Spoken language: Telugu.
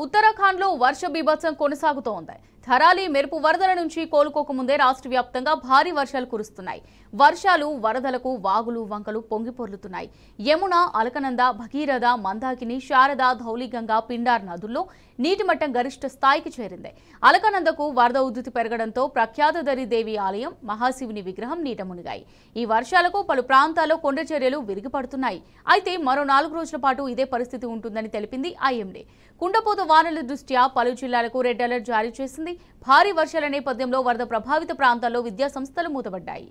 ఉత్తరాఖండ్లో వర్ష బీభత్సం కొనసాగుతోంది. థరాలి మెరుపు వరదల నుంచి కోలుకోకముందే రాష్ట్ర వ్యాప్తంగా భారీ వర్షాలు కురుస్తున్నాయి. వర్షాలు వరదలకు వాగులు వంకలు పొంగిపొర్లుతున్నాయి. యమున, అలకనంద, భగీరథ, మందాకిని, శారద, ధౌలిగంగా, పిండార్ నదుల్లో నీటి మట్టం గరిష్ట స్థాయికి చేరింది. అలకనందకు వరద ఉధృతి పెరగడంతో ప్రఖ్యాతదరి దేవి ఆలయం, మహాశివుని విగ్రహం నీట మునిగాయి. ఈ వర్షాలకు పలు ప్రాంతాల్లో కొండ చర్యలు విరిగిపడుతున్నాయి. అయితే మరో 4 రోజుల పాటు ఇదే పరిస్థితి ఉంటుందని తెలిపింది ఐఎండీ. కుండపోత వానల దృష్ట్యా పలు జిల్లాలకు రెడ్ అలర్ట్ జారీ చేసింది. భారీ వర్షాల నేపథ్యంలో వరద ప్రభావిత ప్రాంతాల్లో విద్యా సంస్థలు మూతపడ్డాయి.